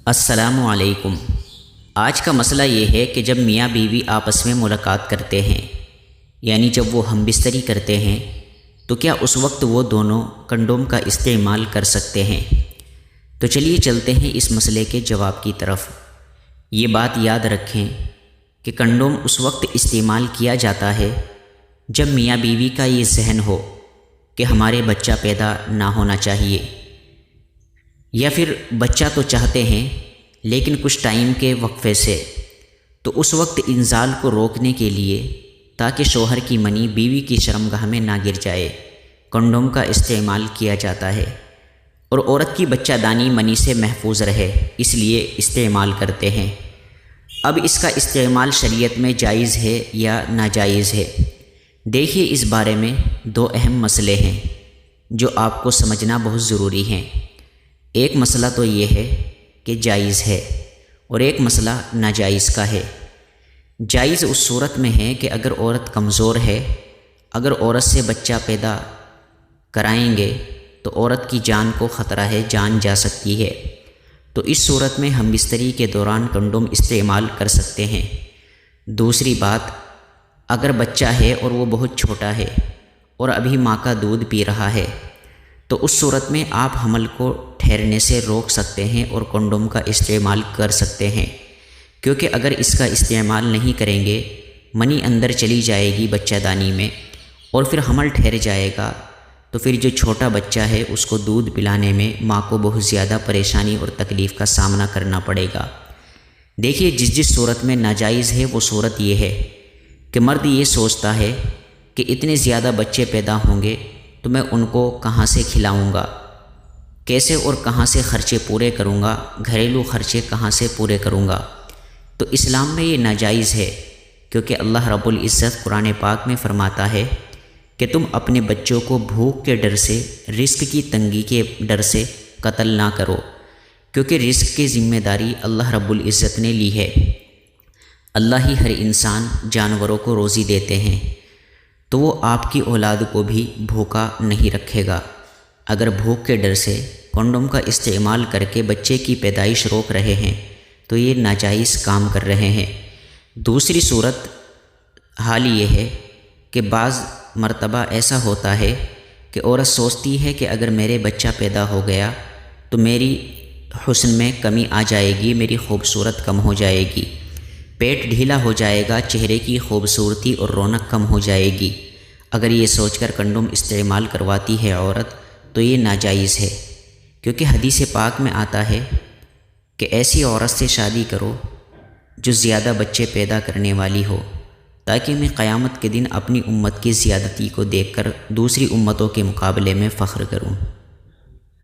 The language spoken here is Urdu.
السلام علیکم۔ آج کا مسئلہ یہ ہے کہ جب میاں بیوی آپس میں ملاقات کرتے ہیں، یعنی جب وہ ہم بستری کرتے ہیں، تو کیا اس وقت وہ دونوں کنڈوم کا استعمال کر سکتے ہیں؟ تو چلیے چلتے ہیں اس مسئلے کے جواب کی طرف۔ یہ بات یاد رکھیں کہ کنڈوم اس وقت استعمال کیا جاتا ہے جب میاں بیوی کا یہ ذہن ہو کہ ہمارے بچہ پیدا نہ ہونا چاہیے، یا پھر بچہ تو چاہتے ہیں لیکن کچھ ٹائم کے وقفے سے، تو اس وقت انزال کو روکنے کے لیے تاکہ شوہر کی منی بیوی کی شرمگاہ میں نہ گر جائے، کنڈوم کا استعمال کیا جاتا ہے، اور عورت کی بچہ دانی منی سے محفوظ رہے اس لیے استعمال کرتے ہیں۔ اب اس کا استعمال شریعت میں جائز ہے یا ناجائز ہے؟ دیکھیے، اس بارے میں دو اہم مسئلے ہیں جو آپ کو سمجھنا بہت ضروری ہیں۔ ایک مسئلہ تو یہ ہے کہ جائز ہے، اور ایک مسئلہ ناجائز کا ہے۔ جائز اس صورت میں ہے کہ اگر عورت کمزور ہے، اگر عورت سے بچہ پیدا کرائیں گے تو عورت کی جان کو خطرہ ہے، جان جا سکتی ہے، تو اس صورت میں ہم بستری کے دوران کنڈوم استعمال کر سکتے ہیں۔ دوسری بات، اگر بچہ ہے اور وہ بہت چھوٹا ہے اور ابھی ماں کا دودھ پی رہا ہے، تو اس صورت میں آپ حمل کو ٹھہرنے سے روک سکتے ہیں اور کنڈوم کا استعمال کر سکتے ہیں، کیونکہ اگر اس کا استعمال نہیں کریں گے، منی اندر چلی جائے گی بچہ دانی میں اور پھر حمل ٹھہر جائے گا، تو پھر جو چھوٹا بچہ ہے اس کو دودھ پلانے میں ماں کو بہت زیادہ پریشانی اور تکلیف کا سامنا کرنا پڑے گا۔ دیکھیے، جس صورت میں ناجائز ہے وہ صورت یہ ہے کہ مرد یہ سوچتا ہے کہ اتنے زیادہ بچے پیدا ہوں گے تو میں ان کو کہاں سے کھلاؤں گا، کیسے اور کہاں سے خرچے پورے کروں گا، گھریلو خرچے کہاں سے پورے کروں گا۔ تو اسلام میں یہ ناجائز ہے، کیونکہ اللہ رب العزت قرآن پاک میں فرماتا ہے کہ تم اپنے بچوں کو بھوک کے ڈر سے، رزق کی تنگی کے ڈر سے قتل نہ کرو، کیونکہ رزق کی ذمہ داری اللہ رب العزت نے لی ہے۔ اللہ ہی ہر انسان جانوروں کو روزی دیتے ہیں، تو وہ آپ کی اولاد کو بھی بھوکا نہیں رکھے گا۔ اگر بھوک کے ڈر سے کنڈوم کا استعمال کر کے بچے کی پیدائش روک رہے ہیں تو یہ ناجائز کام کر رہے ہیں۔ دوسری صورت حال یہ ہے کہ بعض مرتبہ ایسا ہوتا ہے کہ عورت سوچتی ہے کہ اگر میرے بچہ پیدا ہو گیا تو میری حسن میں کمی آ جائے گی، میری خوبصورت کم ہو جائے گی، پیٹ ڈھیلا ہو جائے گا، چہرے کی خوبصورتی اور رونق کم ہو جائے گی۔ اگر یہ سوچ کر کنڈوم استعمال کرواتی ہے عورت تو یہ ناجائز ہے، کیونکہ حدیث پاک میں آتا ہے کہ ایسی عورت سے شادی کرو جو زیادہ بچے پیدا کرنے والی ہو، تاکہ میں قیامت کے دن اپنی امت کی زیادتی کو دیکھ کر دوسری امتوں کے مقابلے میں فخر کروں۔